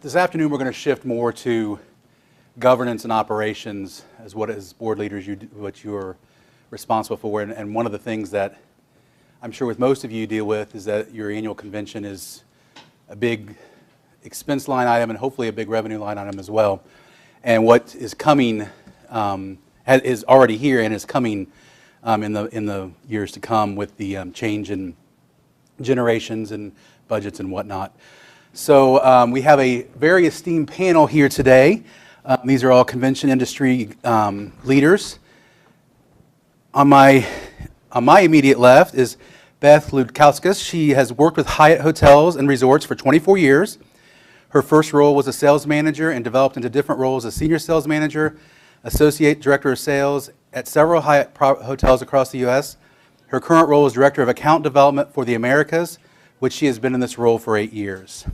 This afternoon we're going to shift more to governance and operations as board leaders, what you're responsible for. And one of the things that I'm sure with most of you deal with is that your annual convention is a big expense line item and hopefully a big revenue line item as well. And what is coming is already here and is coming in the years to come with the change in generations and budgets and whatnot. So we have a very esteemed panel here today. These are all convention industry leaders. On my immediate left is Beth Ludkauskas. She has worked with Hyatt Hotels and Resorts for 24 years. Her first role was a sales manager and developed into different roles as senior sales manager, associate director of sales at several Hyatt hotels across the U.S. Her current role is director of account development for the Americas, which she has been in this role for 8 years.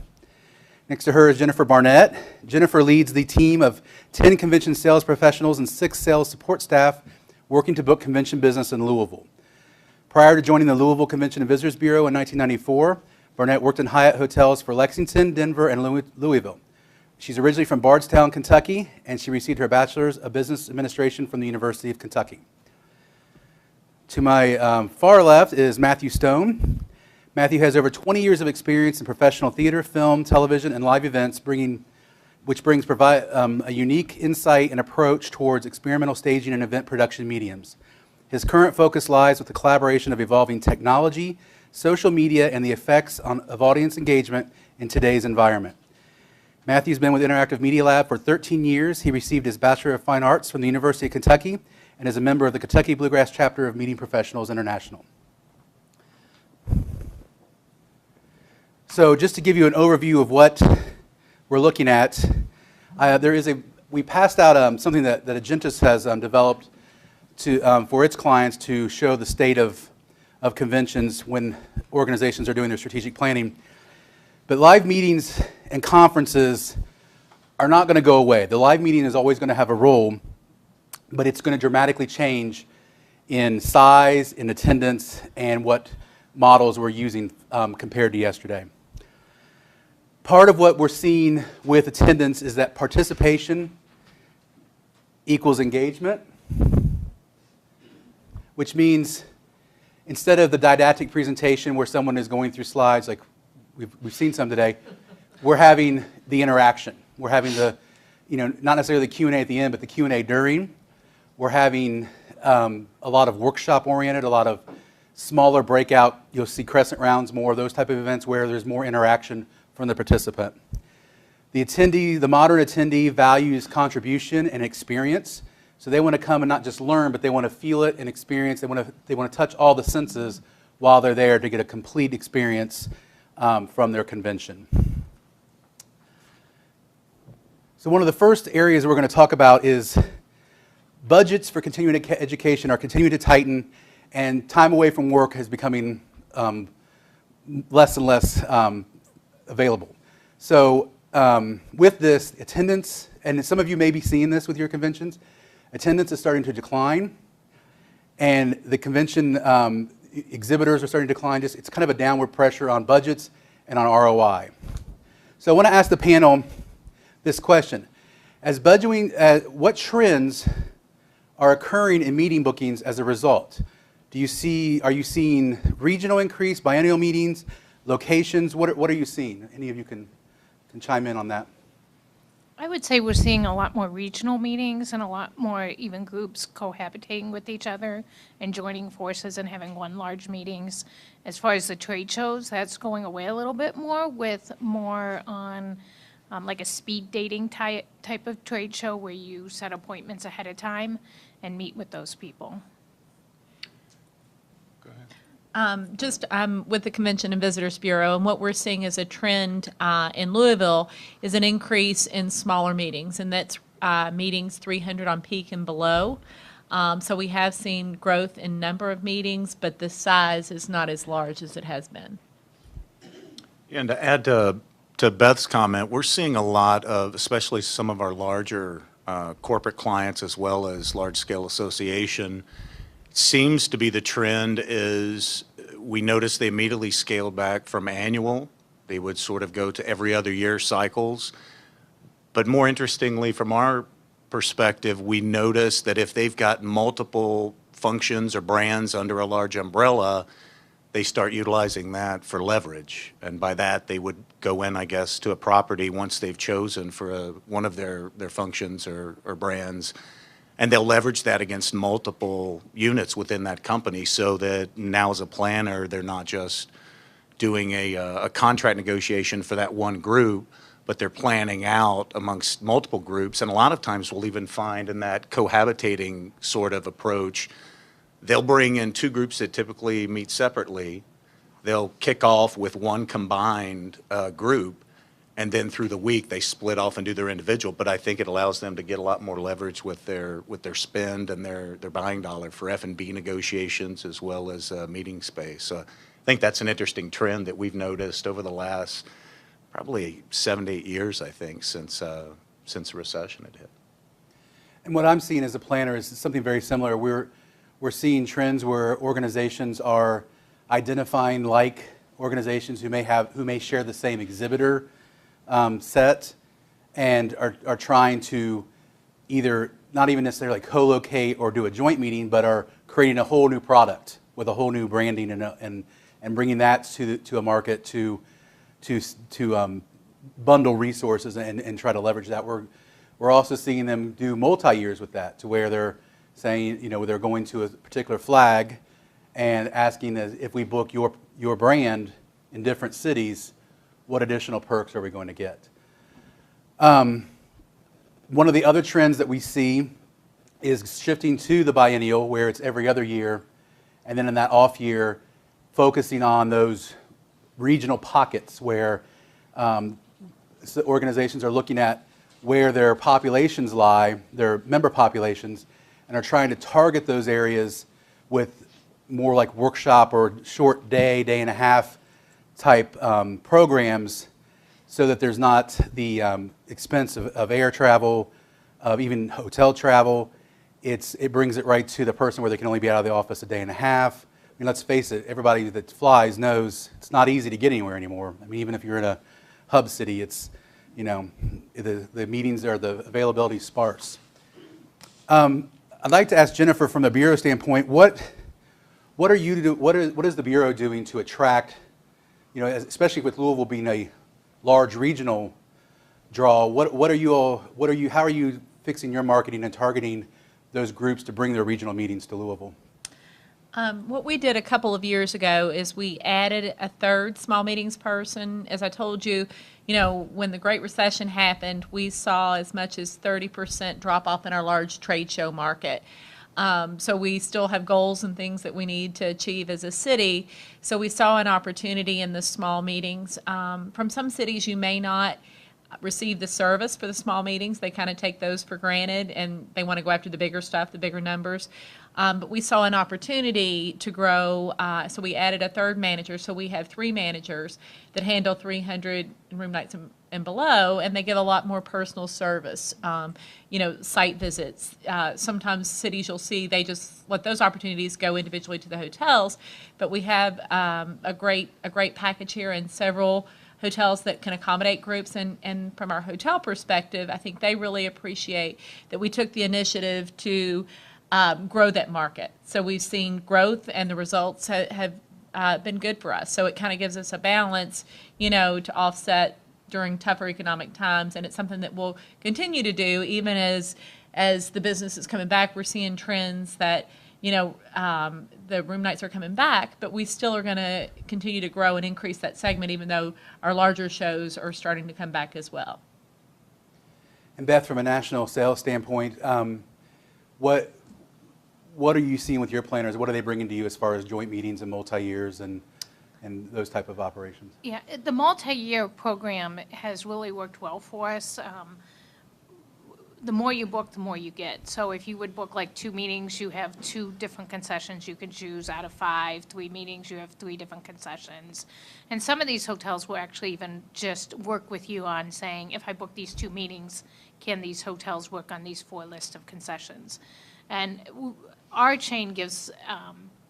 Next to her is Jennifer Barnett. Jennifer leads the team of 10 convention sales professionals and 6 sales support staff working to book convention business in Louisville. Prior to joining the Louisville Convention and Visitors Bureau in 1994, Barnett worked in Hyatt hotels for Lexington, Denver, and Louisville. She's originally from Bardstown, Kentucky, and she received her bachelor's of business administration from the University of Kentucky. To my far left is Matthew Stone. Matthew has over 20 years of experience in professional theater, film, television, and live events, which brings a unique insight and approach towards experimental staging and event production mediums. His current focus lies with the collaboration of evolving technology, social media, and the effects of audience engagement in today's environment. Matthew's been with Interactive Media Lab for 13 years. He received his Bachelor of Fine Arts from the University of Kentucky and is a member of the Kentucky Bluegrass chapter of Meeting Professionals International. So just to give you an overview of what we're looking at, we passed out something that Agentis has developed for its clients to show the state of conventions when organizations are doing their strategic planning. But live meetings and conferences are not going to go away. The live meeting is always going to have a role, but it's going to dramatically change in size, in attendance, and what models we're using compared to yesterday. Part of what we're seeing with attendance is that participation equals engagement, which means instead of the didactic presentation where someone is going through slides, like we've seen some today, we're having the interaction. We're having the, not necessarily the Q&A at the end, but the Q&A during. We're having a lot of workshop-oriented, a lot of smaller breakout, you'll see crescent rounds more, those type of events where there's more interaction from the participant. The modern attendee values contribution and experience. So they want to come and not just learn, but they want to feel it and experience. They want to touch all the senses while they're there to get a complete experience from their convention. So one of the first areas we're going to talk about is budgets for continuing education are continuing to tighten, and time away from work is becoming less and less available. So with this, attendance, and some of you may be seeing this with your conventions, attendance is starting to decline, and the convention exhibitors are starting to decline. It's kind of a downward pressure on budgets and on ROI. So I want to ask the panel this question. What trends are occurring in meeting bookings as a result? Are you seeing regional increase, biennial meetings, locations? What are you seeing? Any of you can chime in on that. I would say we're seeing a lot more regional meetings and a lot more even groups cohabitating with each other and joining forces and having one large meetings. As far as the trade shows, that's going away a little bit more with more on like a speed dating type of trade show where you set appointments ahead of time and meet with those people. I'm with the Convention and Visitors Bureau, and what we're seeing as a trend in Louisville is an increase in smaller meetings, and that's meetings 300 on peak and below. So we have seen growth in number of meetings, but the size is not as large as it has been. And to add to Beth's comment, we're seeing a lot of, especially some of our larger corporate clients as well as large-scale association, seems to be the trend is we notice they immediately scaled back from annual. They would sort of go to every other year cycles. But more interestingly, from our perspective, we notice that if they've got multiple functions or brands under a large umbrella, they start utilizing that for leverage. And by that, they would go in, I guess, to a property once they've chosen for one of their functions or brands, and they'll leverage that against multiple units within that company, so that now as a planner, they're not just doing a contract negotiation for that one group, but they're planning out amongst multiple groups. And a lot of times we'll even find in that cohabitating sort of approach, they'll bring in two groups that typically meet separately. They'll kick off with one combined group, and then through the week they split off and do their individual. But I think it allows them to get a lot more leverage with their spend and their buying dollar for F&B negotiations as well as meeting space. So I think that's an interesting trend that we've noticed over the last probably 7 to 8 years, I think, since the recession had hit. And what I'm seeing as a planner is something very similar. We're seeing trends where organizations are identifying like organizations who may share the same exhibitor set, and are trying to either not even necessarily co-locate or do a joint meeting, but are creating a whole new product with a whole new branding and bringing that to a market to bundle resources and try to leverage that. We're also seeing them do multi-years with that, to where they're saying, they're going to a particular flag and asking if we book your brand in different cities, what additional perks are we going to get? One of the other trends that we see is shifting to the biennial, where it's every other year, and then in that off year, focusing on those regional pockets where organizations are looking at where their populations lie, their member populations, and are trying to target those areas with more like workshop or short day and a half type programs, so that there's not the expense of air travel, of even hotel travel. It brings it right to the person where they can only be out of the office a day and a half. I mean, let's face it, everybody that flies knows it's not easy to get anywhere anymore. I mean, even if you're in a hub city, it's, the meetings are, the availability is sparse. I'd like to ask Jennifer, from the Bureau standpoint, what is the Bureau doing to attract, especially with Louisville being a large regional draw, how are you fixing your marketing and targeting those groups to bring their regional meetings to Louisville? What we did a couple of years ago is we added a third small meetings person. As I told you, when the Great Recession happened, we saw as much as 30% drop off in our large trade show market. So we still have goals and things that we need to achieve as a city. So we saw an opportunity in the small meetings. From some cities, you may not receive the service for the small meetings. They kind of take those for granted, and they want to go after the bigger stuff, the bigger numbers. But we saw an opportunity to grow, so we added a third manager. So we have 3 managers that handle 300 room nights and below, and they give a lot more personal service, site visits. Sometimes cities you'll see, they just let those opportunities go individually to the hotels, but we have a great package here, and several hotels that can accommodate groups, and from our hotel perspective, I think they really appreciate that we took the initiative to grow that market. So we've seen growth, and the results have been good for us. So it kind of gives us a balance, to offset during tougher economic times, and it's something that we'll continue to do even as the business is coming back. We're seeing trends that the room nights are coming back, but we still are going to continue to grow and increase that segment, even though our larger shows are starting to come back as well. And Beth, from a national sales standpoint, what are you seeing with your planners? What are they bringing to you as far as joint meetings and multi-years and those type of operations? Yeah, the multi-year program has really worked well for us. The more you book, the more you get. So if you would book like 2 meetings, you have 2 different concessions you could choose out of 5. 3 meetings, you have 3 different concessions. And some of these hotels will actually even just work with you on saying, if I book these 2 meetings, can these hotels work on these 4 lists of concessions? And our chain gives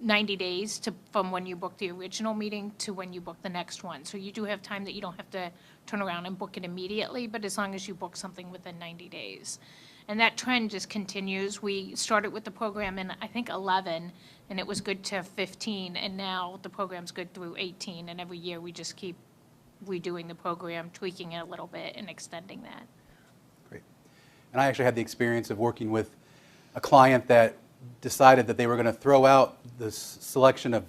90 days from when you book the original meeting to when you book the next one. So you do have time that you don't have to turn around and book it immediately, but as long as you book something within 90 days. And that trend just continues. We started with the program in, I think, 11, and it was good to 15, and now the program's good through 18, and every year we just keep redoing the program, tweaking it a little bit, and extending that. Great. And I actually had the experience of working with a client that decided that they were going to throw out the selection of,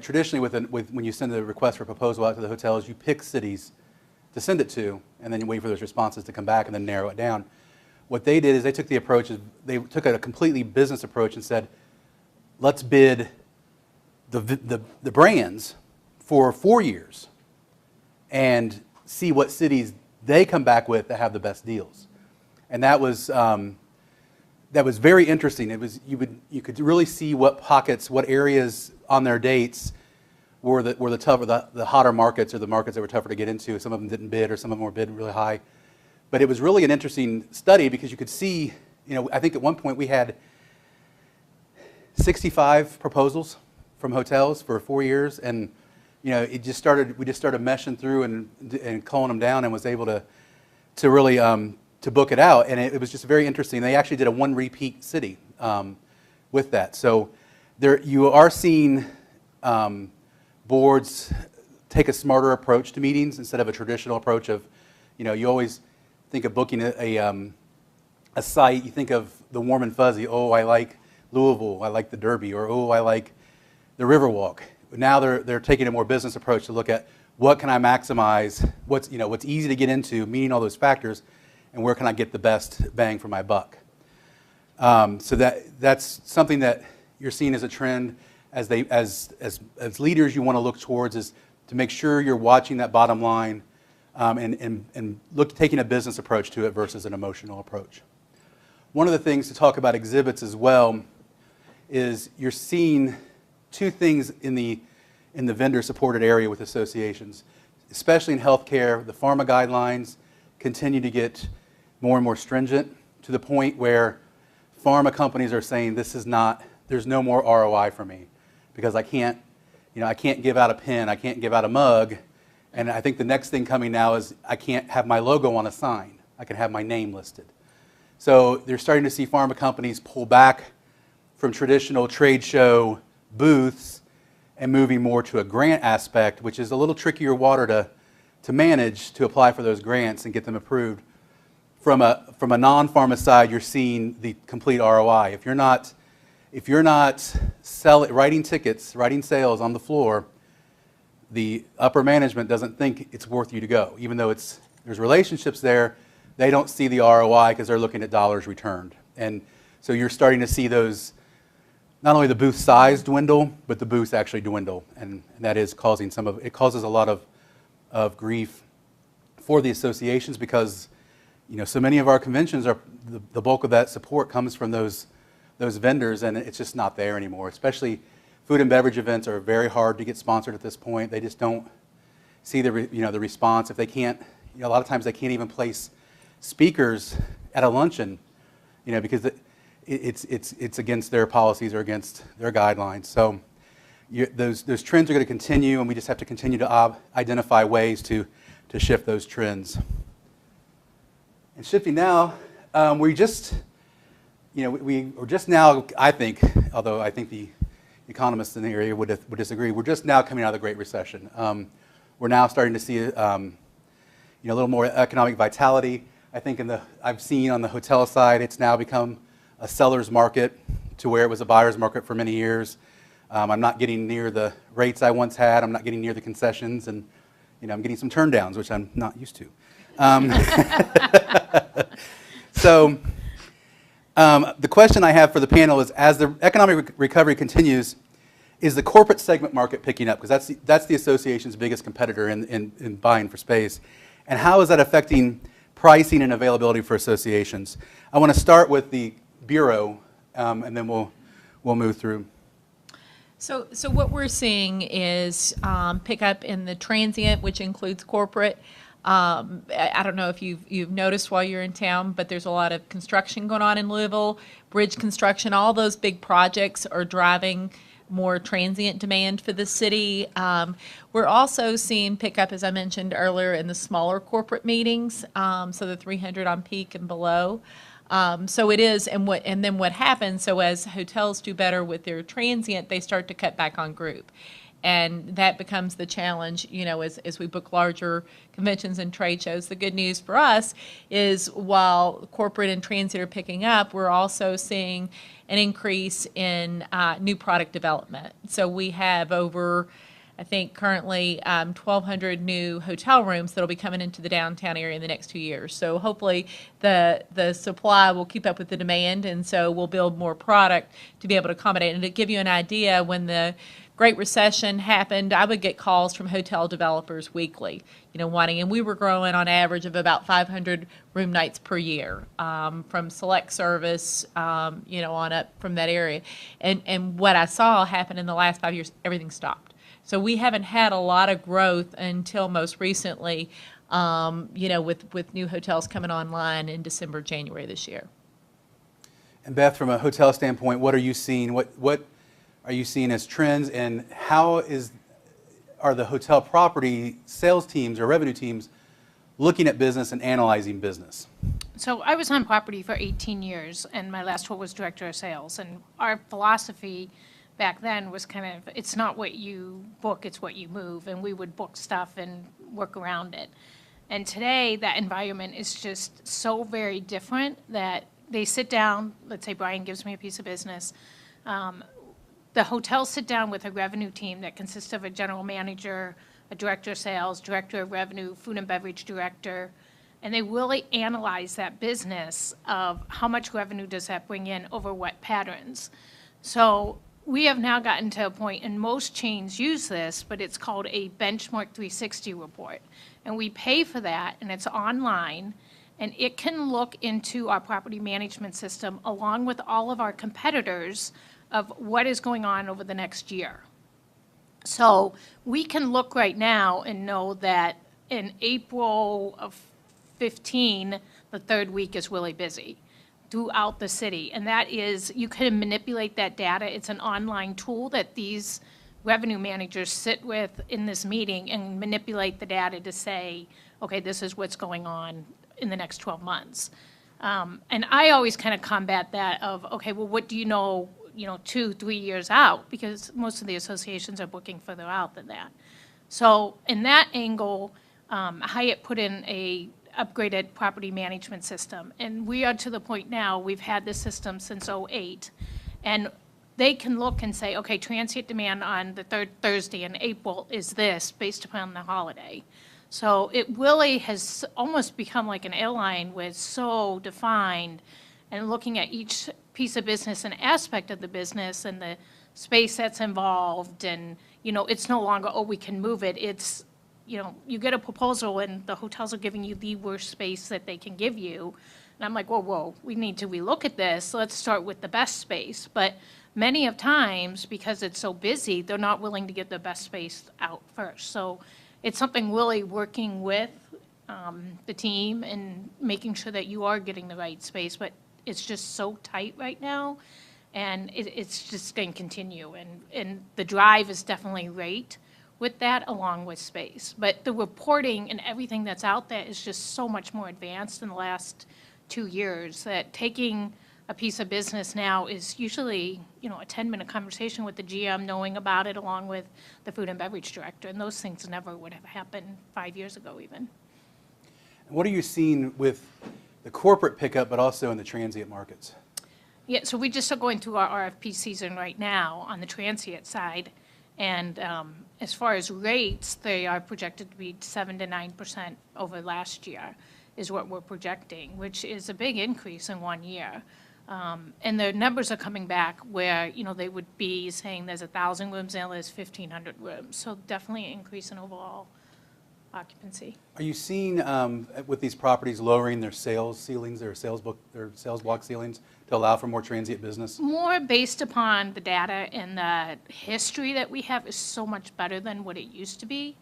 traditionally when you send a request for proposal out to the hotels, you pick cities to send it to, and then you wait for those responses to come back and then narrow it down. What they did is they took the approach, they took a completely business approach and said, let's bid the brands for 4 years and see what cities they come back with that have the best deals. And that was very interesting. It was you could really see what pockets, what areas on their dates were the tougher, the hotter markets, or the markets that were tougher to get into. Some of them didn't bid, or some of them were bid really high. But it was really an interesting study because you could see, I think at one point we had 65 proposals from hotels for 4 years, and we just started meshing through and culling them down, and was able to really to book it out. And it was just very interesting. They actually did a one repeat city with that. So you are seeing boards take a smarter approach to meetings instead of a traditional approach of, you always think of booking a site, you think of the warm and fuzzy. Oh, I like Louisville, I like the Derby, or oh, I like the Riverwalk. Now they're taking a more business approach to look at what can I maximize, what's easy to get into, meeting all those factors, and where can I get the best bang for my buck. So that's something that you're seeing as a trend. As leaders, you want to look towards is to make sure you're watching that bottom line. And taking a business approach to it versus an emotional approach. One of the things to talk about exhibits as well is you're seeing two things in the vendor-supported area with associations, especially in healthcare. The pharma guidelines continue to get more and more stringent to the point where pharma companies are saying there's no more ROI for me because I can't give out a pen, I can't give out a mug. And I think the next thing coming now is I can't have my logo on a sign. I can have my name listed. So they're starting to see pharma companies pull back from traditional trade show booths and moving more to a grant aspect, which is a little trickier water to manage, to apply for those grants and get them approved. From a non-pharma side, you're seeing the complete ROI. If you're not writing tickets, writing sales on the floor, the upper management doesn't think it's worth you to go. Even though there's relationships there, they don't see the ROI because they're looking at dollars returned. And so you're starting to see those, not only the booth size dwindle, but the booths actually dwindle. And that is causing it causes a lot of grief for the associations because, so many of our conventions the bulk of that support comes from those vendors, and it's just not there anymore. Especially food and beverage events are very hard to get sponsored at this point. They just don't see the response. If they can't, a lot of times they can't even place speakers at a luncheon, because it's against their policies or against their guidelines. So those trends are going to continue, and we just have to continue to identify ways to shift those trends. And shifting now, we're just now, I think, although I think the economists in the area would disagree, we're just now coming out of the Great Recession. We're now starting to see a little more economic vitality. I think I've seen on the hotel side, it's now become a seller's market to where it was a buyer's market for many years. I'm not getting near the rates I once had. I'm not getting near the concessions, and I'm getting some turndowns, which I'm not used to. So the question I have for the panel is, as the economic recovery continues, is the corporate segment market picking up? Because that's the association's biggest competitor in buying for space. And how is that affecting pricing and availability for associations? I want to start with the Bureau, and then we'll move through. So what we're seeing is pickup in the transient, which includes corporate. I don't know if you've noticed while you're in town, but there's a lot of construction going on in Louisville, bridge construction. All those big projects are driving more transient demand for the city. We're also seeing pickup, as I mentioned earlier, in the smaller corporate meetings, so the 300 on peak and below. So it is, and then what happens, so as hotels do better with their transient, they start to cut back on group. And that becomes the challenge, as we book larger conventions and trade shows. The good news for us is while corporate and transient are picking up, we're also seeing an increase in new product development. So we have over, I think currently 1,200 new hotel rooms that'll be coming into the downtown area in the next 2 years. So hopefully the supply will keep up with the demand, and so we'll build more product to be able to accommodate. And to give you an idea, when the Great Recession happened, I would get calls from hotel developers weekly, wanting, and we were growing on average of about 500 room nights per year, from select service, on up from that area. And what I saw happen in the last 5 years, everything stopped. So we haven't had a lot of growth until most recently, with new hotels coming online in December, January this year. And Beth, from a hotel standpoint, what are you seeing? What are you seeing as trends, and how are the hotel property sales teams or revenue teams looking at business and analyzing business? So I was on property for 18 years, and my last role was director of sales. And our philosophy back then was kind of, it's not what you book, it's what you move. And we would book stuff and work around it. And today, that environment is just so very different that they sit down, let's say Brian gives me a piece of business, the hotels sit down with a revenue team that consists of a general manager, a director of sales, director of revenue, food and beverage director, and they really analyze that business of how much revenue does that bring in over what patterns. So we have now gotten to a point, and most chains use this, but it's called a Benchmark 360 report. And we pay for that, and it's online, and it can look into our property management system along with all of our competitors of what is going on over the next year. So we can look right now and know that in April of 15, the third week is really busy throughout the city. And that is, you can manipulate that data. It's an online tool that these revenue managers sit with in this meeting and manipulate the data to say, okay, this is what's going on in the next 12 months. And I always kind of combat that of, okay, well, what do you know 2-3 years out, because most of the associations are booking further out than that. So in that angle, Hyatt put in a upgraded property management system, and we are to the point now, we've had this system since '08, and they can look and say, okay, transient demand on the third Thursday in April is this based upon the holiday. So it really has almost become like an airline where it's so defined, and looking at each piece of business and aspect of the business and the space that's involved, and it's no longer, oh, we can move it. It's you get a proposal and the hotels are giving you the worst space that they can give you, and I'm like, whoa, we need to relook at this. Let's start with the best space. But many of times, because it's so busy, they're not willing to get the best space out first. So it's something really working with the team and making sure that you are getting the right space. But it's just so tight right now, and it's just going to continue. And the drive is definitely rate with that, along with space. But the reporting and everything that's out there is just so much more advanced in the last 2 years that taking a piece of business now is usually, a 10-minute conversation with the GM knowing about it, along with the food and beverage director. And those things never would have happened 5 years ago even. What are you seeing with the corporate pickup, but also in the transient markets? Yeah, so we just are going through our RFP season right now on the transient side. And as far as rates, they are projected to be 7 to 9% over last year is what we're projecting, which is a big increase in 1 year. And the numbers are coming back where, they would be saying there's 1,000 rooms, now there's 1,500 rooms. So definitely an increase in overall occupancy. Are you seeing with these properties lowering their sales ceilings, their sales block ceilings to allow for more transient business? More based upon the data, and the history that we have is so much better than what it used to be.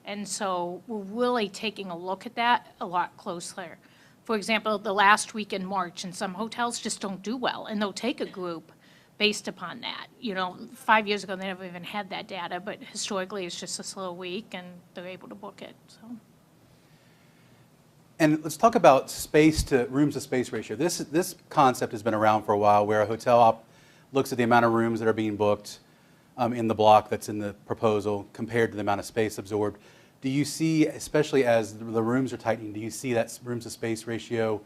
And so we're really taking a look at that a lot closer. For example, the last week in March, and some hotels just don't do well, and they'll take a group, based upon that. 5 years ago, they never even had that data, but historically, it's just a slow week, and they're able to book it, so. And let's talk about rooms to space ratio. This concept has been around for a while, where a hotel looks at the amount of rooms that are being booked in the block that's in the proposal compared to the amount of space absorbed. Do you see, especially as the rooms are tightening, do you see that rooms to space ratio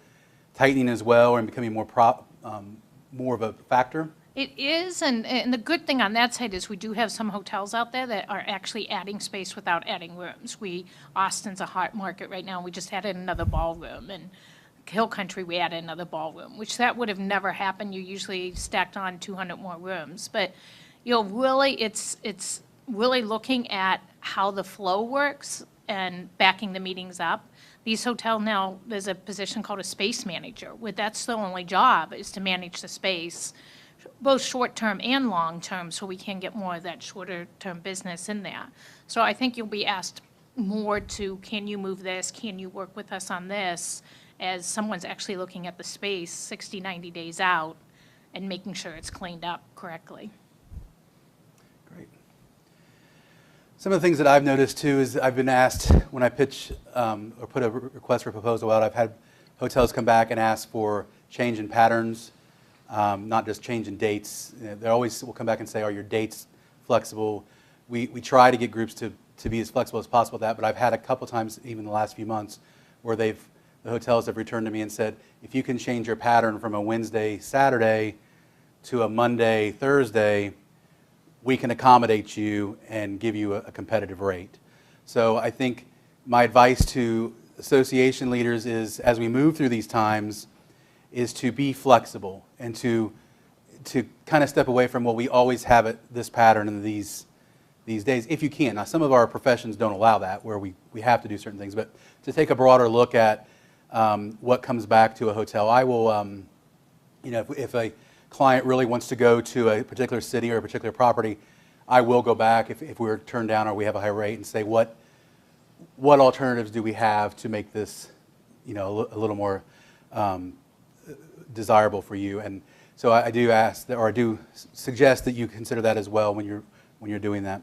tightening as well and becoming more of a factor? It is, and the good thing on that side is we do have some hotels out there that are actually adding space without adding rooms. Austin's a hot market right now. We just added another ballroom, and Hill Country, we added another ballroom, which that would have never happened. You usually stacked on 200 more rooms. But, really, it's really looking at how the flow works and backing the meetings up. These hotels now, there's a position called a space manager, where that's the only job is to manage the space, both short-term and long-term, so we can get more of that shorter-term business in there. So I think you'll be asked more to, can you move this? Can you work with us on this? As someone's actually looking at the space 60, 90 days out and making sure it's cleaned up correctly. Great. Some of the things that I've noticed too is I've been asked when I pitch or put a request for proposal out, I've had hotels come back and ask for change in patterns, not just change in dates. They always will come back and say, are your dates flexible? We try to get groups to be as flexible as possible with that, but I've had a couple times, even the last few months, where the hotels have returned to me and said, if you can change your pattern from a Wednesday, Saturday to a Monday, Thursday, we can accommodate you and give you a competitive rate. So I think my advice to association leaders is, as we move through these times, is to be flexible and to kind of step away from, well, we always have this pattern in these days, if you can. Now, some of our professions don't allow that, where we have to do certain things, but to take a broader look at what comes back to a hotel. I will, if a client really wants to go to a particular city or a particular property, I will go back if we're turned down or we have a high rate and say, what alternatives do we have to make this, a little more desirable for you? And so I do ask, or I do suggest that you consider that as well when you're doing that.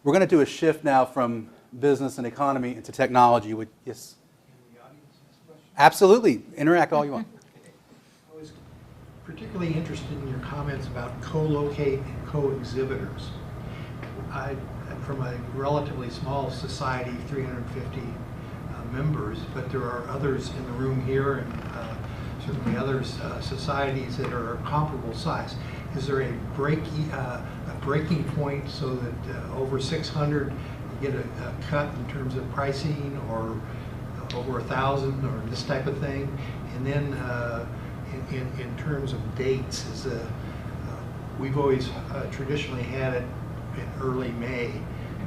We're going to do a shift now from business and economy into technology. Yes? Absolutely. Interact all you want. I was particularly interested in your comments about co-locate and co-exhibitors. I'm from a relatively small society, 350 members, but there are others in the room here and certainly other societies that are comparable size. Is there a breaking point so that over 600 you get a cut in terms of pricing, or over 1,000, or this type of thing? And then in terms of dates, we've always traditionally had it in early May,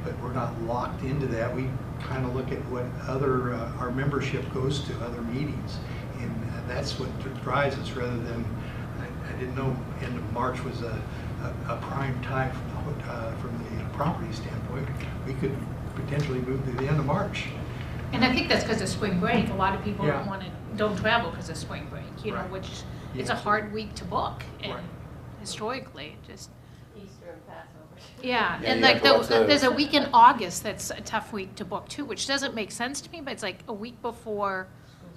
but we're not locked into that. We kind of look at what our membership goes to, other meetings, and that's what drives us, rather than, I didn't know end of March was a prime time from the property standpoint. We could potentially move to the end of March. And I think that's because of spring break. A lot of people Yeah. don't travel because of spring break, Right. which it's Yeah. a hard week to book. And Right. historically, just, Easter and Passover. yeah. Yeah, And you have to watch those. there's a week in August that's a tough week to book too, which doesn't make sense to me, but it's like a week before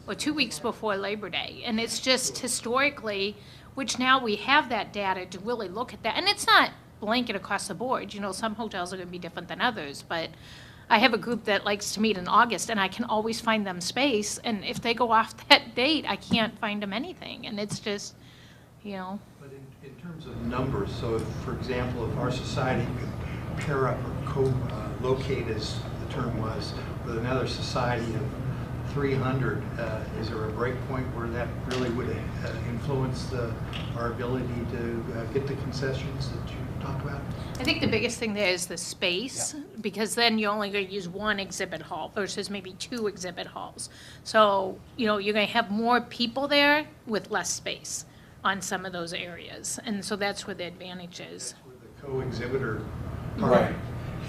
or 2 weeks before Labor Day. And it's just historically, which now we have that data to really look at that. And it's not blanket across the board. Some hotels are going to be different than others, but I have a group that likes to meet in August, and I can always find them space. And if they go off that date, I can't find them anything. And it's just, But in terms of numbers, so if, for example, if our society could pair up or co-locate, as the term was, with another society of 300, is there a break point where that really would influence our ability to get the concessions that you talked about? I think the biggest thing there is the space, because then you're only going to use one exhibit hall versus maybe 2 exhibit halls. So, you're going to have more people there with less space on some of those areas. And so that's where the advantage is. With the co-exhibitor Right.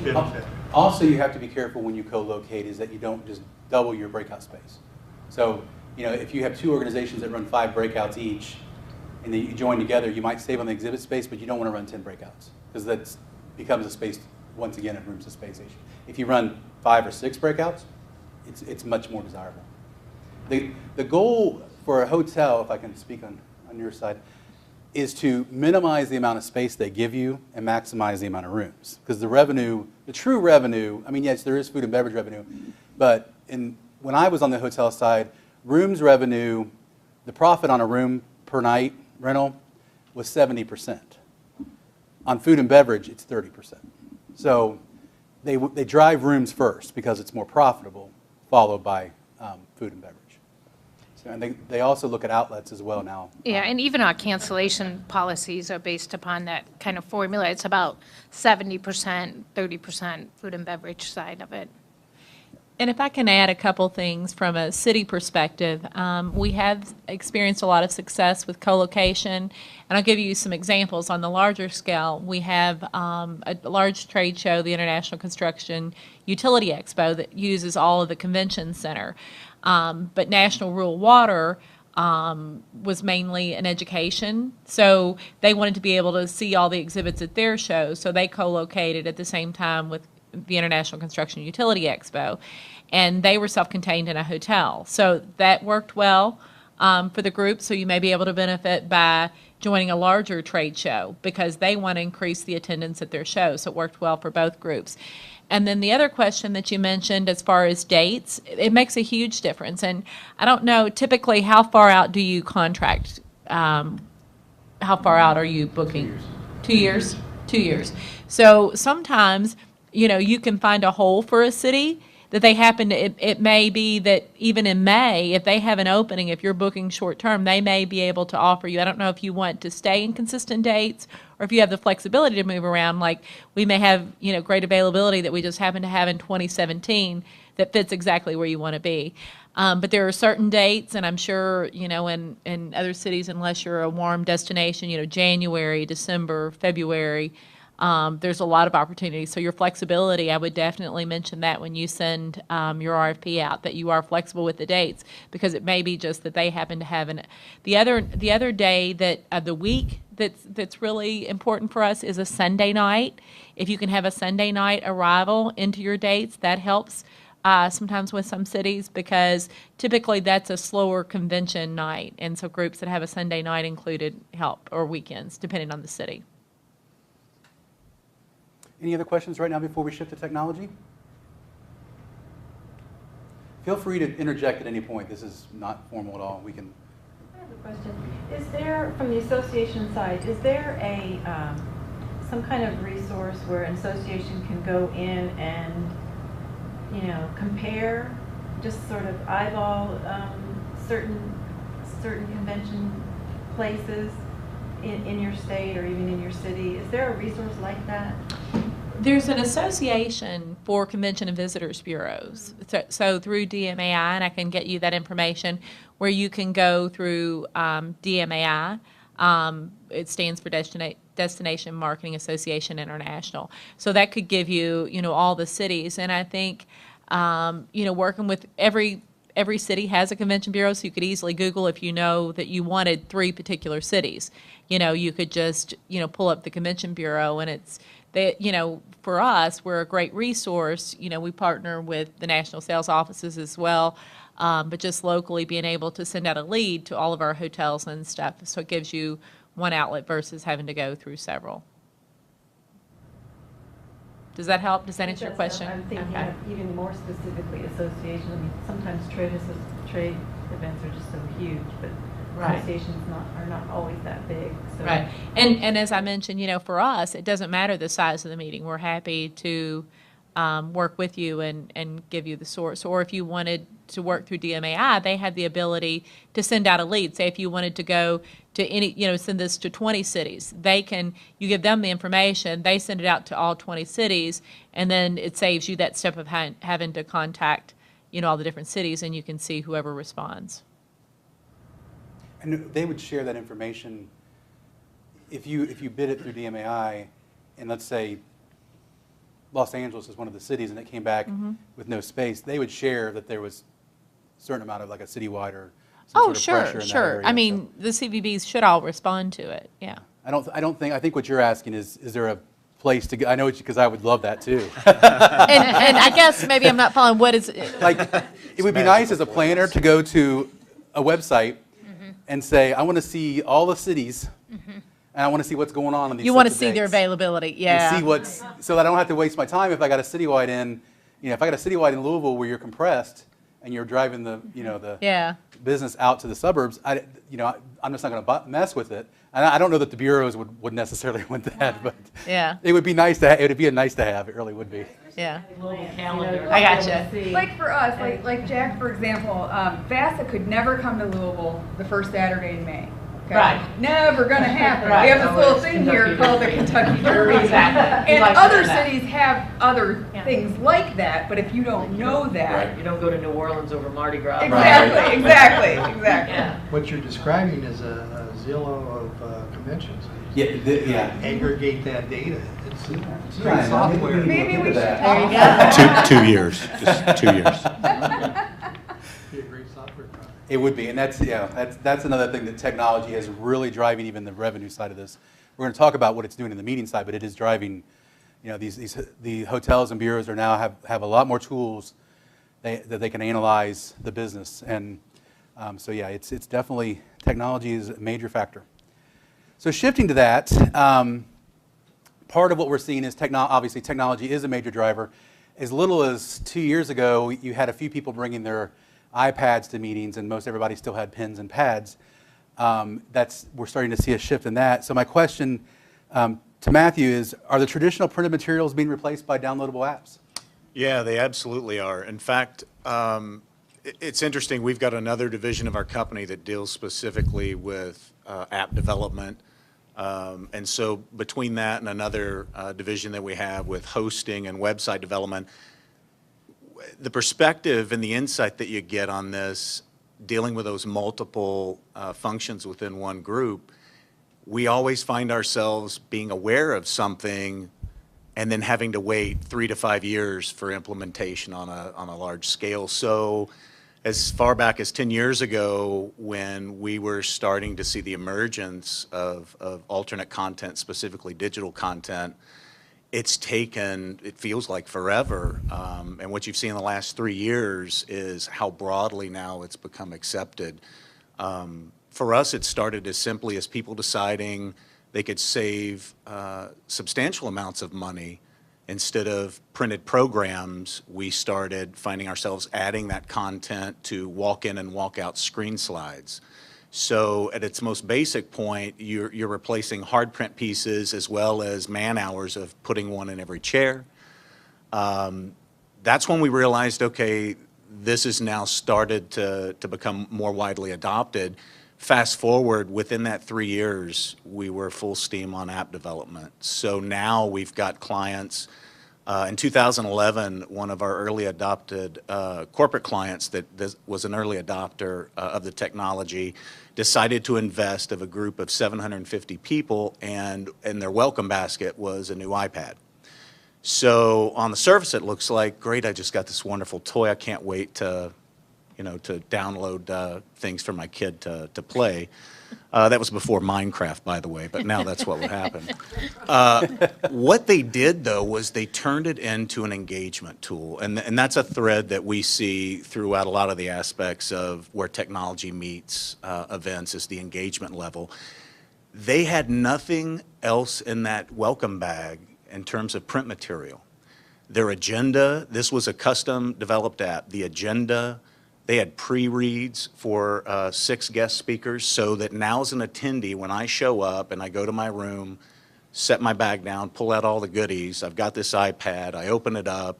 benefit. Also, you have to be careful when you co-locate is that you don't just double your breakout space. So, if you have 2 organizations that run 5 breakouts each, and then you join together, you might save on the exhibit space, but you don't want to run 10 breakouts because that becomes a space, once again, it rooms a space issue. If you run 5 or 6 breakouts, it's much more desirable. The goal for a hotel, if I can speak on your side, is to minimize the amount of space they give you and maximize the amount of rooms. Because the revenue, the true revenue, I mean, yes, there is food and beverage revenue, but when I was on the hotel side, rooms revenue, the profit on a room per night rental was 70%. On food and beverage, it's 30%. So they drive rooms first because it's more profitable, followed by food and beverage. So, and they also look at outlets as well now. Yeah, and even our cancellation policies are based upon that kind of formula. It's about 70%, 30% food and beverage side of it. And if I can add a couple things from a city perspective, we have experienced a lot of success with co-location, and I'll give you some examples. On the larger scale, we have a large trade show, the International Construction Utility Expo, that uses all of the convention center. But National Rural Water was mainly an education, so they wanted to be able to see all the exhibits at their show, so they co-located at the same time with the International Construction Utility Expo, and they were self-contained in a hotel. So that worked well for the group, so you may be able to benefit by joining a larger trade show because they want to increase the attendance at their show, so it worked well for both groups. And then the other question that you mentioned as far as dates, it makes a huge difference. And I don't know, typically, how far out do you contract? How far out are you booking? 2 years. 2 years. So sometimes, you know, you can find a hole for a city that they happen to, it may be that even in May, if they have an opening, if you're booking short term, they may be able to offer you, I don't know if you want to stay in consistent dates or if you have the flexibility to move around, like we may have, you know, great availability that we just happen to have in 2017 that fits exactly where you want to be. But there are certain dates, and I'm sure, you know, in other cities, unless you're a warm destination, you know, January, December, February, there's a lot of opportunities. So your flexibility, I would definitely mention that when you send your RFP out, that you are flexible with the dates, because it may be just that they happen to have the other day that the week that's really important for us is a Sunday night. If you can have a Sunday night arrival into your dates, that helps sometimes with some cities, because typically that's a slower convention night, and so groups that have a Sunday night included help, or weekends, depending on the city. Any other questions right now before we shift to technology? Feel free to interject at any point. This is not formal at all. We can. I have a question. Is there, from the association side, is there a some kind of resource where an association can go in and, you know, compare, just sort of eyeball certain convention places in your state or even in your city? Is there a resource like that? There's an association for convention and visitors bureaus. So through DMAI, and I can get you that information, where you can go through DMAI. It stands for Destination Marketing Association International. So that could give you, you know, all the cities. And I think, you know, working with every city has a convention bureau, so you could easily Google if you know that you wanted 3 particular cities. You know, you could just, you know, pull up the convention bureau, and it's, they, you know, for us, we're a great resource. You know, we partner with the national sales offices as well, but just locally being able to send out a lead to all of our hotels and stuff. So it gives you one outlet versus having to go through several. Does that help? Does that answer your question? I'm thinking Okay. of even more specifically associations. I mean, sometimes trade events are just so huge, but Right. associations are not always that big. So. Right. And as I mentioned, you know, for us, it doesn't matter the size of the meeting. We're happy to work with you and give you the source. Or if you wanted to work through DMAI, they have the ability to send out a lead. Say if you wanted to go to any, you know, send this to 20 cities, they can, you give them the information, they send it out to all 20 cities, and then it saves you that step of having to contact, you know, all the different cities, and you can see whoever responds. And they would share that information if you bid it through DMAI, and let's say Los Angeles is one of the cities, and it came back with no space. They would share that there was a certain amount of like a citywide or some Oh, sort of sure, pressure in that sure. area, I so. mean, the CVBs should all respond to it, yeah. I think what you're asking is there a place to go? I know, because I would love that too. And I guess maybe I'm not following what is, Like, it would be nice as a planner to go to a website and say, I want to see all the cities, and I want to see what's going on in these you want to sets of see their dates. availability, And yeah. see what's, so that I don't have to waste my time if I got a citywide in, if I got a citywide in Louisville where you're compressed and you're driving the, the Yeah, business out to the suburbs, I'm just not going to mess with it. And I don't know that the bureaus would necessarily want that, but yeah, it would be nice to, it would be a nice to have, it really would be. yeah. Calendar. I gotcha. Like for us, like Jack, for example, VASA could never come to Louisville the first Saturday in May. Okay? Right. Never gonna happen. Right. We have this Oh, little it's thing here Kentucky called the Derby. Kentucky Derby. Exactly. He And likes to other do that. cities have other Yeah. things like that, but if you don't know that. You don't go to New Orleans over Mardi Gras. Exactly, exactly. Yeah. What you're describing is a Zillow of conventions. Yeah, Aggregate that data. It's Yeah, great I know. software. Maybe we should There you talk. go. 2 years, just 2 years. Be a great software product. It would be, and that's another thing that technology is really driving, even the revenue side of this. We're going to talk about what it's doing in the meeting side, but it is driving, the hotels and bureaus are now have a lot more tools that they can analyze the business, and so yeah, it's definitely, technology is a major factor. So shifting to that, part of what we're seeing is obviously technology is a major driver. As little as 2 years ago, you had a few people bringing their iPads to meetings, and most everybody still had pens and pads. We're starting to see a shift in that. So my question to Matthew is, are the traditional printed materials being replaced by downloadable apps? Yeah, they absolutely are. In fact, it's interesting. We've got another division of our company that deals specifically with app development. And so between that and another division that we have with hosting and website development, the perspective and the insight that you get on this, dealing with those multiple functions within one group, we always find ourselves being aware of something and then having to wait 3 to 5 years for implementation on a large scale. So as far back as 10 years ago, when we were starting to see the emergence of alternate content, specifically digital content, it's taken, it feels like forever. And what you've seen in the last 3 years is how broadly now it's become accepted. For us, it started as simply as people deciding they could save substantial amounts of money. Instead of printed programs, we started finding ourselves adding that content to walk-in and walk-out screen slides. So at its most basic point, you're replacing hard print pieces as well as man hours of putting one in every chair. That's when we realized, okay, this has now started to become more widely adopted. Fast forward, within that 3 years, we were full steam on app development. So now we've got clients. In 2011, one of our early adopted corporate clients that was an early adopter of the technology decided to invest of a group of 750 people, and in their welcome basket was a new iPad. So on the surface, it looks like, great, I just got this wonderful toy. I can't wait to download things for my kid to play. That was before Minecraft, by the way, but now that's what would happen. What they did, though, was they turned it into an engagement tool, and that's a thread that we see throughout a lot of the aspects of where technology meets events, is the engagement level. They had nothing else in that welcome bag in terms of print material. Their agenda, this was a custom developed app, the agenda. They had pre-reads for 6 guest speakers, so that now as an attendee, when I show up and I go to my room, set my bag down, pull out all the goodies, I've got this iPad, I open it up,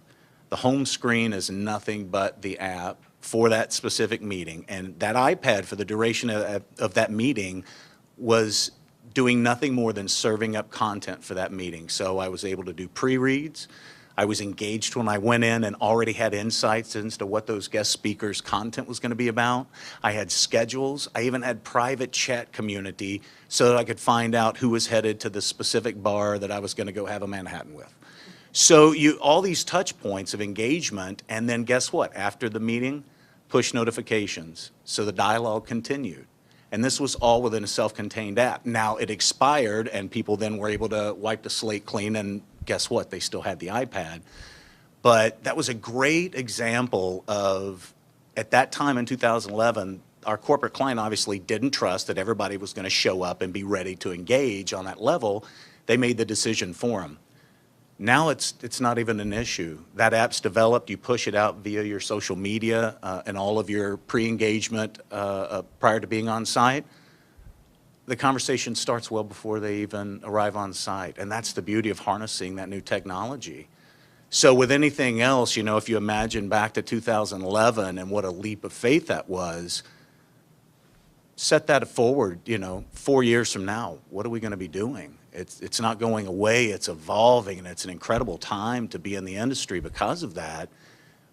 the home screen is nothing but the app for that specific meeting. And that iPad, for the duration of that meeting, was doing nothing more than serving up content for that meeting. So I was able to do pre-reads. I was engaged when I went in and already had insights into what those guest speakers' content was going to be about. I had schedules. I even had private chat community so that I could find out who was headed to the specific bar that I was going to go have a Manhattan with. So all these touch points of engagement, and then guess what? After the meeting, push notifications. So the dialogue continued. And this was all within a self-contained app. Now, it expired, and people then were able to wipe the slate clean, and guess what? They still had the iPad. But that was a great example of, at that time in 2011, our corporate client obviously didn't trust that everybody was going to show up and be ready to engage on that level. They made the decision for them. Now it's not even an issue. That app's developed, you push it out via your social media and all of your pre-engagement prior to being on site. The conversation starts well before they even arrive on site, and that's the beauty of harnessing that new technology. So with anything else, you know, if you imagine back to 2011 and what a leap of faith that was, set that forward, you know, 4 years from now, what are we going to be doing? It's not going away, it's evolving, and it's an incredible time to be in the industry because of that,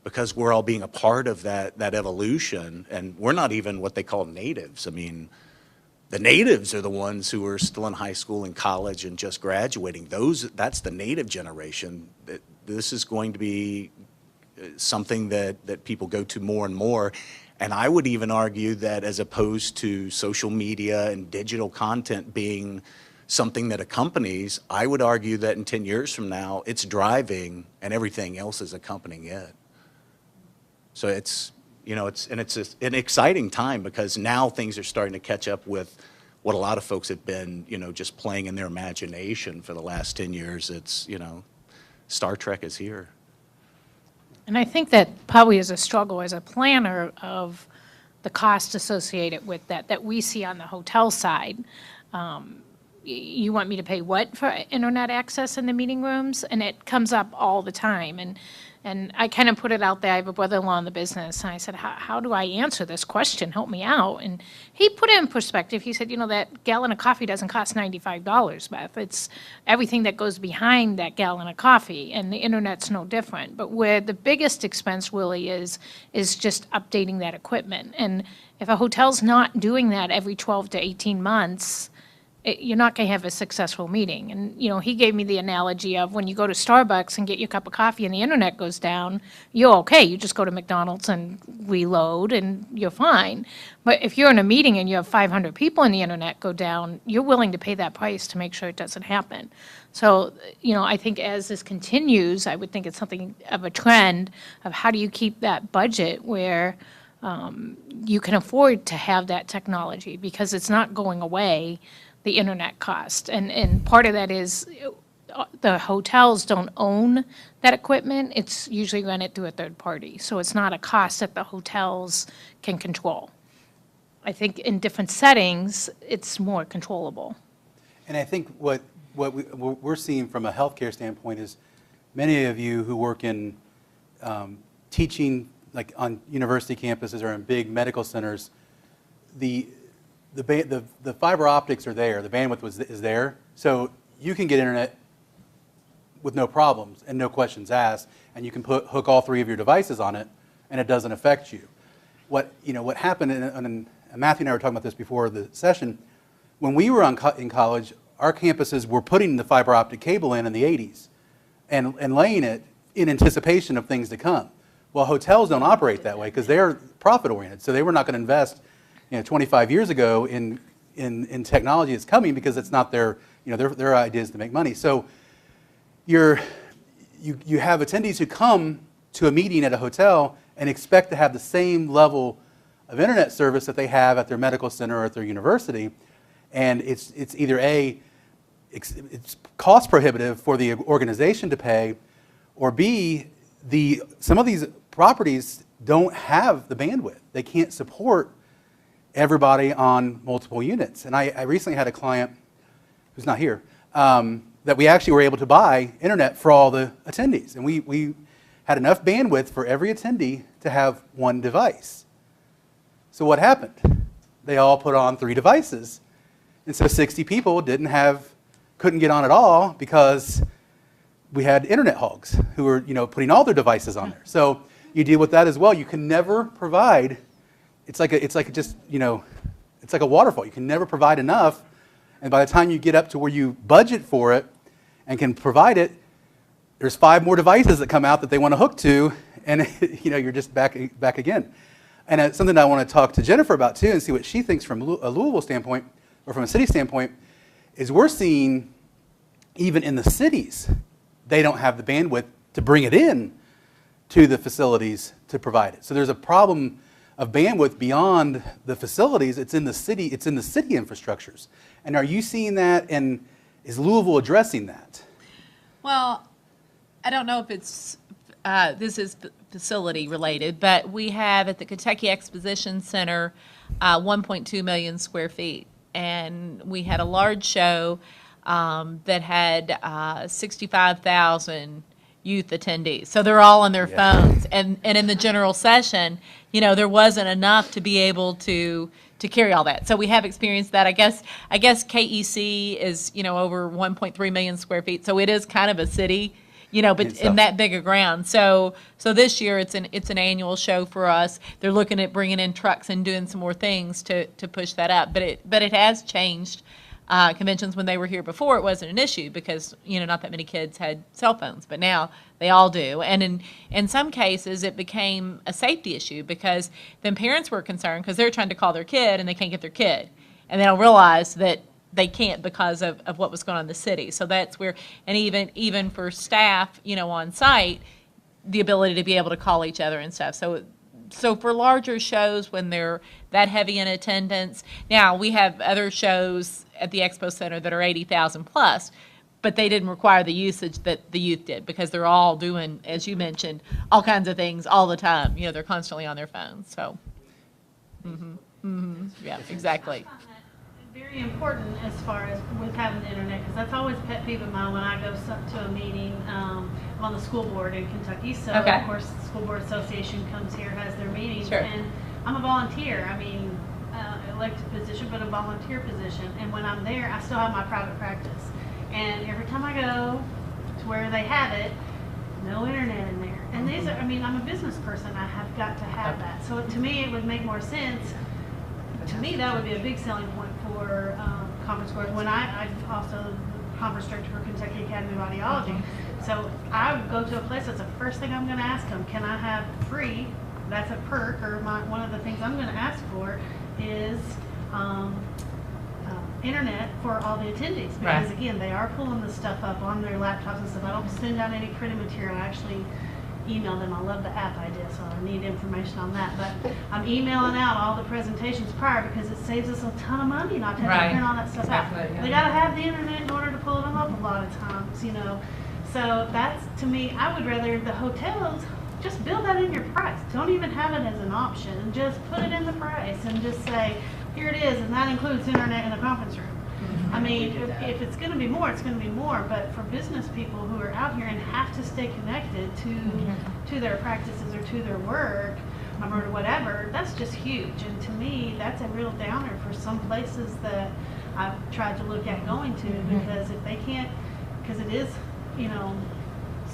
because we're all being a part of that evolution, and we're not even what they call natives. I mean, the natives are the ones who are still in high school and college and just graduating. That's the native generation. This is going to be something that people go to more and more. And I would even argue that as opposed to social media and digital content being something that accompanies, I would argue that in 10 years from now, it's driving and everything else is accompanying it. So it's, you know, it's an exciting time because now things are starting to catch up with what a lot of folks have been, you know, just playing in their imagination for the last 10 years. It's, you know, Star Trek is here. And I think that probably is a struggle as a planner of the cost associated with that we see on the hotel side. You want me to pay what for internet access in the meeting rooms? And it comes up all the time. And I kind of put it out there. I have a brother-in-law in the business, and I said, how do I answer this question? Help me out. And he put it in perspective. He said, you know, that gallon of coffee doesn't cost $95, Beth. It's everything that goes behind that gallon of coffee, and the internet's no different. But where the biggest expense, Willie, is just updating that equipment. And if a hotel's not doing that every 12 to 18 months, you're not going to have a successful meeting. And, you know, he gave me the analogy of when you go to Starbucks and get your cup of coffee and the internet goes down, you're okay. You just go to McDonald's and reload and you're fine. But if you're in a meeting and you have 500 people and the internet go down, you're willing to pay that price to make sure it doesn't happen. So, you know, I think as this continues, I would think it's something of a trend of how do you keep that budget where you can afford to have that technology because it's not going away, the internet cost. And part of that is the hotels don't own that equipment. It's usually rented through a third party. So it's not a cost that the hotels can control. I think in different settings, it's more controllable. And I think what we're seeing from a healthcare standpoint is many of you who work in teaching, like on university campuses or in big medical centers, the fiber optics are there, the bandwidth is there, so you can get internet with no problems and no questions asked, and you can hook all three of your devices on it, and it doesn't affect you. What happened, and Matthew and I were talking about this before the session, when we were in college, our campuses were putting the fiber optic cable in the 80s and laying it in anticipation of things to come. Well, hotels don't operate that way because they're profit-oriented, so they were not going to invest 25 years ago in technology that's coming because it's not their ideas to make money. So you have attendees who come to a meeting at a hotel and expect to have the same level of internet service that they have at their medical center or at their university, and it's either it's cost prohibitive for the organization to pay, or B, some of these properties don't have the bandwidth. They can't support everybody on multiple units. And I recently had a client who's not here that we actually were able to buy internet for all the attendees. And we had enough bandwidth for every attendee to have one device. So what happened? They all put on 3 devices. And so 60 people couldn't get on at all because we had internet hogs who were putting all their devices on there. So you deal with that as well. You can never provide. It's like a waterfall. You can never provide enough, and by the time you get up to where you budget for it and can provide it, there's 5 more devices that come out that they want to hook to, and you're just back again. And it's something that I want to talk to Jennifer about too and see what she thinks from a Louisville standpoint or from a city standpoint, is we're seeing even in the cities, they don't have the bandwidth to bring it in to the facilities to provide it. So there's a problem of bandwidth beyond the facilities. It's in the city infrastructures. And are you seeing that, and is Louisville addressing that? Well, I don't know if it's, this is facility related, but we have at the Kentucky Exposition Center 1.2 million square feet. And we had a large show that had 65,000 youth attendees. So they're all on their phones. And in the general session, you know, there wasn't enough to be able to carry all that. So we have experienced that. I guess KEC is, you know, over 1.3 million square feet. So it is kind of a city, you know, but in that big a ground. So this year it's an annual show for us. They're looking at bringing in trucks and doing some more things to push that up. But it has changed. Conventions, when they were here before, it wasn't an issue because, you know, not that many kids had cell phones, but now they all do. And in some cases, it became a safety issue because then parents were concerned because they're trying to call their kid and they can't get their kid. And they don't realize that they can't because of what was going on in the city. So that's where, and even for staff, you know, on site, the ability to be able to call each other and stuff. So for larger shows, when they're that heavy in attendance, now we have other shows at the Expo Center that are 80,000 plus, but they didn't require the usage that the youth did because they're all doing, as you mentioned, all kinds of things all the time. You know, they're constantly on their phones. So, yeah, exactly. Very important as far as with having the internet, because that's always a pet peeve of mine when I go to a meeting. I'm on the school board in Kentucky, so Okay. of course the School Board Association comes here, has their meetings, Sure. and I'm a volunteer. I mean, elected position, but a volunteer position. And when I'm there, I still have my private practice. And every time I go to where they have it, no internet in there. And these are, I mean, I'm a business person. I have got to have that. So to me, it would make more sense. To me, that would be a big selling point for conference boards. When I'm also conference director for Kentucky Academy of Audiology. So I would go to a place, that's the first thing I'm going to ask them, can I have free, that's a perk, or one of the things I'm going to ask for is internet for all the attendees. Because Right. again, they are pulling the stuff up on their laptops and stuff. I don't send out any printed material. I actually email them. I love the app idea, so I need information on that. But I'm emailing out all the presentations prior because it saves us a ton of money not to have Right. to print all that stuff out. Exactly, yeah. They got to have the internet in order to pull them up a lot of times, you know. So that's, to me, I would rather the hotels just build that in your price. Don't even have it as an option. Just put it in the price and just say, here it is, and that includes internet in a conference room. I mean, if it's going to be more, it's going to be more. But for business people who are out here and have to stay connected to their practices or to their work or whatever, that's just huge. And to me, that's a real downer for some places that I've tried to look at going to, because if they can't, because it is, you know,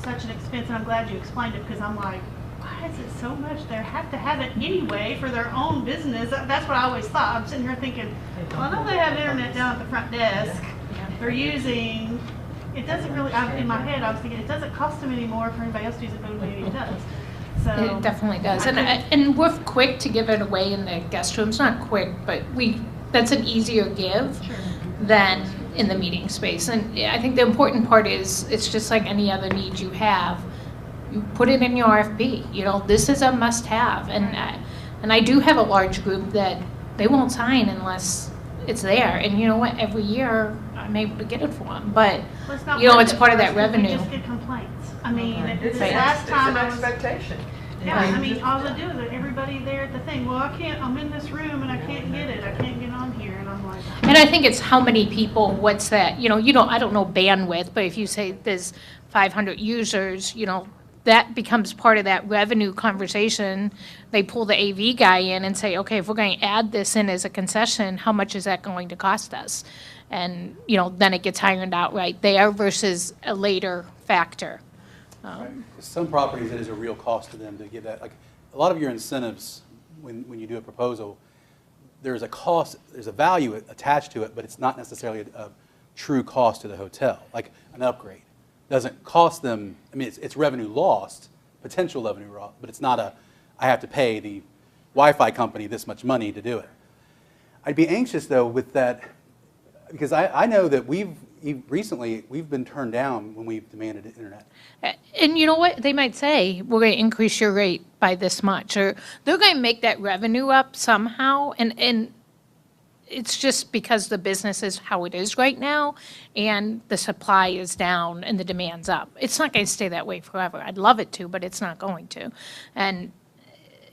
such an expense. And I'm glad you explained it, because I'm like, why is it so much? They have to have it anyway for their own business. That's what I always thought. I'm sitting here thinking, well, I know they have internet down at the front desk. They're using, it doesn't really, in my head I was thinking, it doesn't cost them any more for anybody else to use it, but maybe it does. So It definitely does. And we're quick to give it away in the guest rooms. Not quick, but that's an easier give than in the meeting space. And I think the important part is it's just like any other need you have. You put it in your RFP. You know, this is a must-have. And I do have a large group that they won't sign unless it's there. And you know what? Every year I'm able to get it for them. But well, it's not you know, worth it's it part of for that us, 'cause revenue. We just get complaints. I mean, It's the last time an I was. expectation. Yeah, I mean, all they do is everybody there at the thing, well, I'm in this room and I can't get it. I can't get on here. And I'm like. And I think it's how many people, what's that, you know, I don't know bandwidth, but if you say there's 500 users, you know, that becomes part of that revenue conversation. They pull the AV guy in and say, okay, if we're going to add this in as a concession, how much is that going to cost us? And, you know, then it gets ironed out right there versus a later factor. Some properties, it is a real cost to them to give that. Like a lot of your incentives, when you do a proposal, there's a cost, there's a value attached to it, but it's not necessarily a true cost to the hotel. Like an upgrade doesn't cost them. I mean, it's revenue lost, potential revenue lost, but it's not I have to pay the Wi-Fi company this much money to do it. I'd be anxious, though, with that, because I know that recently we've been turned down when we've demanded internet. And you know what? They might say, we're going to increase your rate by this much, or they're going to make that revenue up somehow, and it's just because the business is how it is right now, and the supply is down and the demand's up. It's not going to stay that way forever. I'd love it to, but it's not going to. And,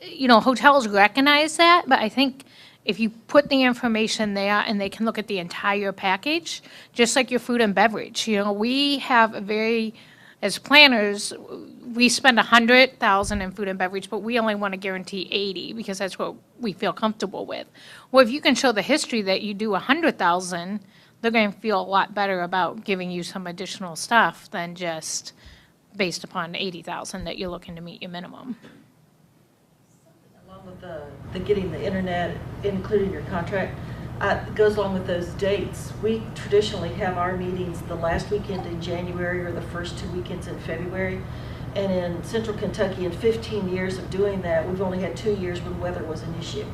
you know, hotels recognize that, but I think if you put the information there and they can look at the entire package, just like your food and beverage, you know, we have a very, as planners, we spend $100,000 in food and beverage, but we only want to guarantee 80 because that's what we feel comfortable with. Well, if you can show the history that you do 100,000, they're going to feel a lot better about giving you some additional stuff than just based upon 80,000 that you're looking to meet your minimum. Along with the getting the internet included in your contract, goes along with those dates. We traditionally have our meetings the last weekend in January or the first 2 weekends in February. And in Central Kentucky, in 15 years of doing that, we've only had 2 years when weather was an issue.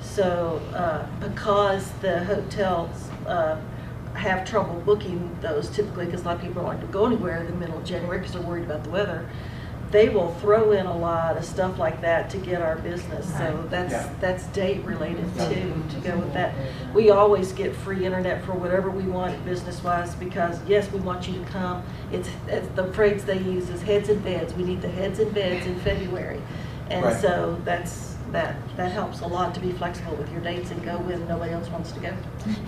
So because the hotels have trouble booking those typically, because a lot of people don't like to go anywhere in the middle of January because they're worried about the weather, they will throw in a lot of stuff like that to get our business. So that's date related too, to go with that. We always get free internet for whatever we want business wise, because yes, we want you to come. It's the phrase they use is heads and beds. We need the heads and beds in February. And Right. so that helps a lot to be flexible with your dates and go when nobody else wants to go.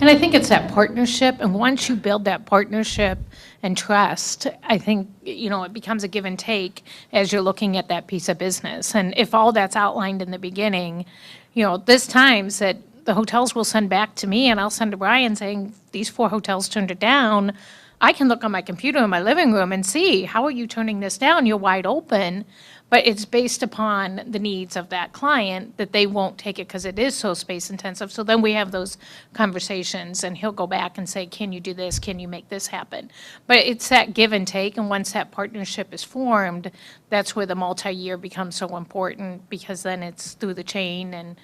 And I think it's that partnership, and once you build that partnership and trust, I think, you know, it becomes a give and take as you're looking at that piece of business. And if all that's outlined in the beginning, you know, there's times that the hotels will send back to me and I'll send to Brian saying, these 4 hotels turned it down. I can look on my computer in my living room and see, how are you turning this down? You're wide open. But it's based upon the needs of that client that they won't take it because it is so space intensive. So then we have those conversations and he'll go back and say, can you do this? Can you make this happen? But it's that give and take. And once that partnership is formed, that's where the multi-year becomes so important, because then it's through the chain and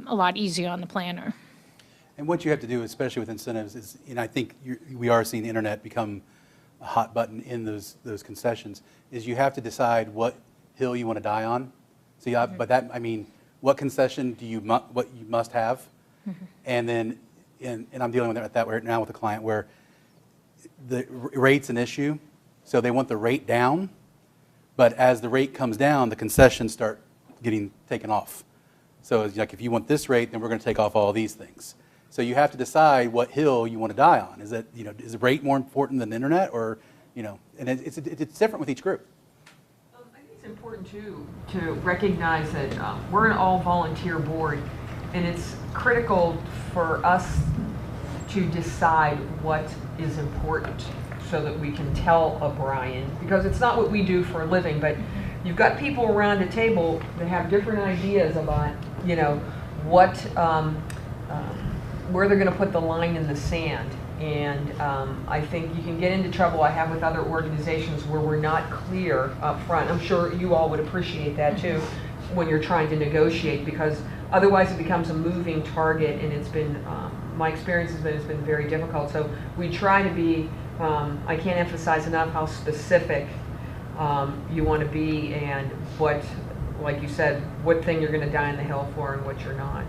a lot easier on the planner. And what you have to do, especially with incentives, is, and I think we are seeing the internet become a hot button in those concessions, is you have to decide what hill you want to die on. So yeah, but that, I mean, what concession do you what you must have, and then, and I'm dealing with that right now with a client where the rate's an issue, so they want the rate down, but as the rate comes down, the concessions start getting taken off. So it's like, if you want this rate, then we're going to take off all these things. So you have to decide what hill you want to die on. Is that, you know, is the rate more important than the internet, or, you know, and it's different with each group. It's important too to recognize that we're an all-volunteer board, and it's critical for us to decide what is important so that we can tell Brian, because it's not what we do for a living, but you've got people around the table that have different ideas about, you know, what where they're going to put the line in the sand. And I think you can get into trouble I have with other organizations where we're not clear up front. I'm sure you all would appreciate that too when you're trying to negotiate, because otherwise it becomes a moving target, and it's been, my experience has been, it's been very difficult. So we try to be, I can't emphasize enough how specific you want to be, and what, like you said, what thing you're going to die on the hill for and what you're not.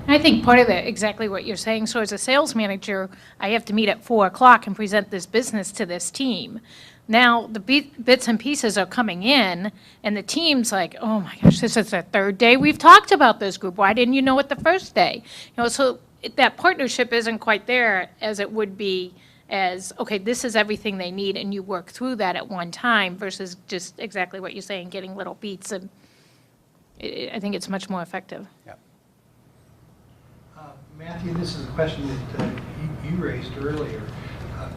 And I think part of that, exactly what you're saying. So as a sales manager, I have to meet at 4 o'clock and present this business to this team. Now, the bits and pieces are coming in, and the team's like, oh my gosh, this is the 3rd day we've talked about this group. Why didn't you know it the first day? You know, so that partnership isn't quite there as it would be as, okay, this is everything they need, and you work through that at one time, versus just exactly what you're saying, getting little beats. And I think it's much more effective. Yeah. Matthew, this is a question that you raised earlier.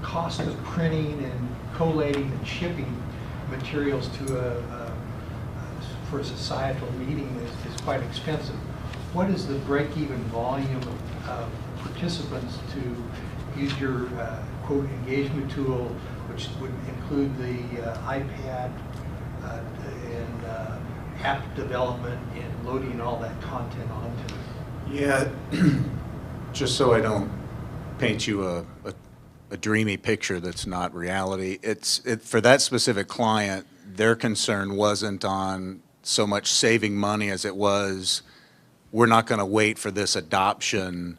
Cost of printing and collating and shipping materials to for a societal meeting is quite expensive. What is the break-even volume of participants to use your quote engagement tool, which would include the iPad and app development and loading all that content onto it? Yeah, just so I don't paint you a dreamy picture that's not reality, for that specific client, their concern wasn't on so much saving money as it was, we're not going to wait for this adoption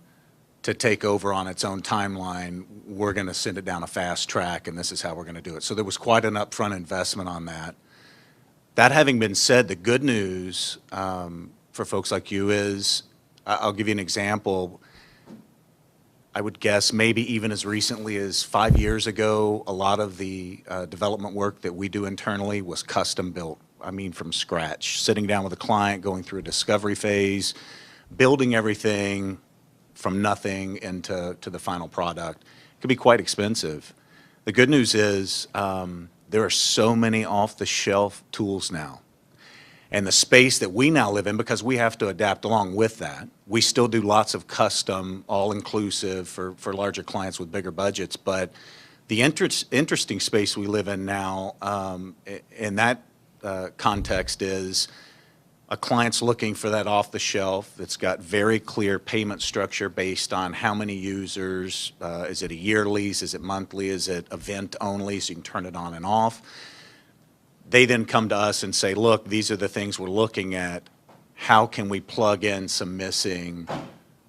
to take over on its own timeline. We're going to send it down a fast track, and this is how we're going to do it. So there was quite an upfront investment on that. That having been said, the good news for folks like you is, I'll give you an example. I would guess maybe even as recently as 5 years ago, a lot of the development work that we do internally was custom built. I mean, from scratch, sitting down with a client, going through a discovery phase, building everything from nothing into the final product. It could be quite expensive. The good news is there are so many off-the-shelf tools now. And the space that we now live in, because we have to adapt along with that, we still do lots of custom, all-inclusive for larger clients with bigger budgets. But the interesting space we live in now, in that context, is a client's looking for that off-the-shelf that's got very clear payment structure based on how many users. Is it a year lease? Is it monthly? Is it event only, so you can turn it on and off? They then come to us and say, look, these are the things we're looking at. How can we plug in some missing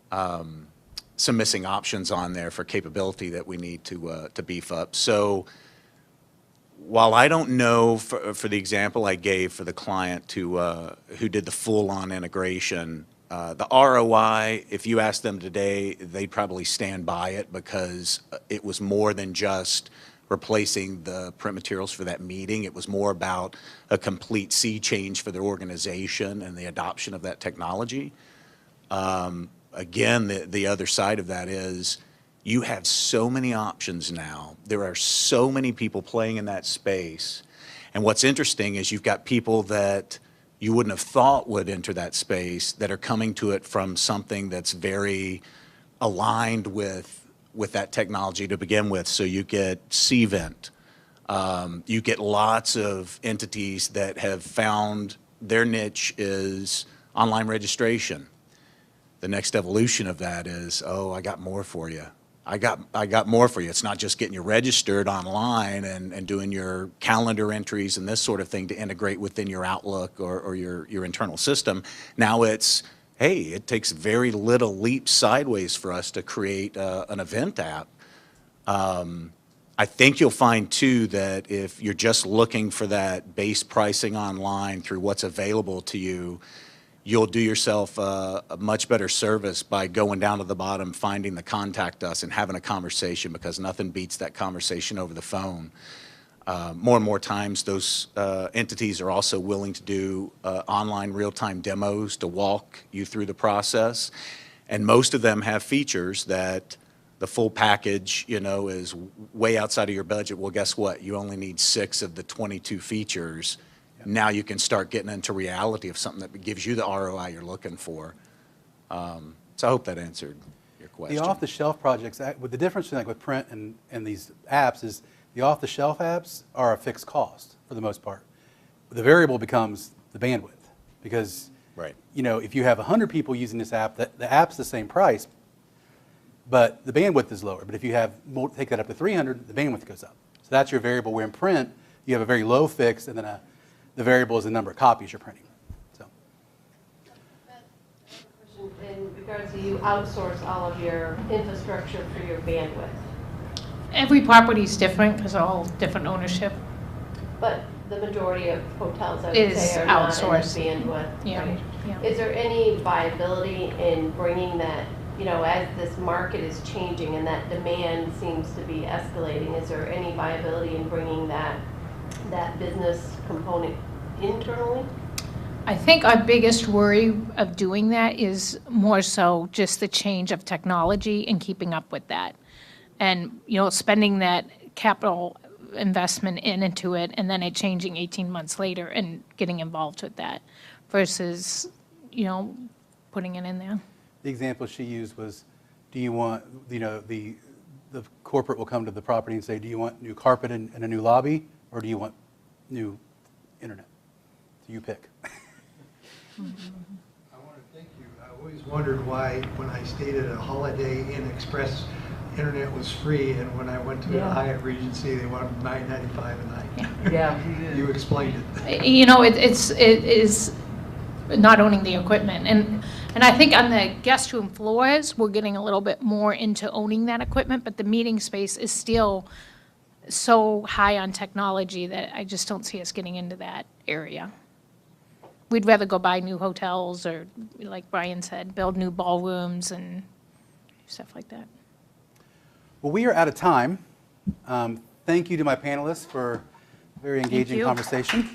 options on there for capability that we need to beef up? So while I don't know, for the example I gave for the client who did the full-on integration, the ROI, if you ask them today, they'd probably stand by it because it was more than just replacing the print materials for that meeting. It was more about a complete sea change for their organization and the adoption of that technology. Again, the other side of that is you have so many options now. There are so many people playing in that space. And what's interesting is you've got people that you wouldn't have thought would enter that space that are coming to it from something that's very aligned with that technology to begin with. So you get Cvent. You get lots of entities that have found their niche is online registration. The next evolution of that is, oh, I got more for you. I got more for you. It's not just getting you registered online and doing your calendar entries and this sort of thing to integrate within your Outlook or your internal system. Now it's, hey, it takes very little leaps sideways for us to create an event app. I think you'll find, too, that if you're just looking for that base pricing online through what's available to you, you'll do yourself a much better service by going down to the bottom, finding the contact us, and having a conversation, because nothing beats that conversation over the phone. More and more times, those entities are also willing to do online real-time demos to walk you through the process. And most of them have features that the full package, is way outside of your budget. Well, guess what? You only need 6 of the 22 features. Yep. Now you can start getting into reality of something that gives you the ROI you're looking for. So I hope that answered your question. The off-the-shelf projects, with the difference with print and these apps is, the off-the-shelf apps are a fixed cost for the most part. The variable becomes the bandwidth, because right. If you have 100 people using this app, the app's the same price, but the bandwidth is lower. But if you take that up to 300, the bandwidth goes up. So that's your variable. Where in print, you have a very low fix, and then the variable is the number of copies you're printing. So. In regards to you outsource all of your infrastructure for your bandwidth. Every property is different because they're all different ownership. But the majority of hotels, I would Is say, are not outsourced. in bandwidth. Yeah, Right? yeah. Is there any viability in bringing that, as this market is changing and that demand seems to be escalating, is there any viability in bringing that business component internally? I think our biggest worry of doing that is more so just the change of technology and keeping up with that. And, spending that capital investment into it and then it changing 18 months later and getting involved with that versus, putting it in there. The example she used was, do you want, the corporate will come to the property and say, do you want new carpet and a new lobby, or do you want new internet? So you pick. I want to thank you. I always wondered why, when I stayed at a Holiday Inn Express, internet was free, and when I went to the Yeah. Hyatt Regency, they wanted $9.95 a night. Yeah. You explained it. You know, it is not owning the equipment. And I think on the guest room floors, we're getting a little bit more into owning that equipment, but the meeting space is still so high on technology that I just don't see us getting into that area. We'd rather go buy new hotels or, like Brian said, build new ballrooms and stuff like that. Well, we are out of time. Thank you to my panelists for a very engaging you. conversation.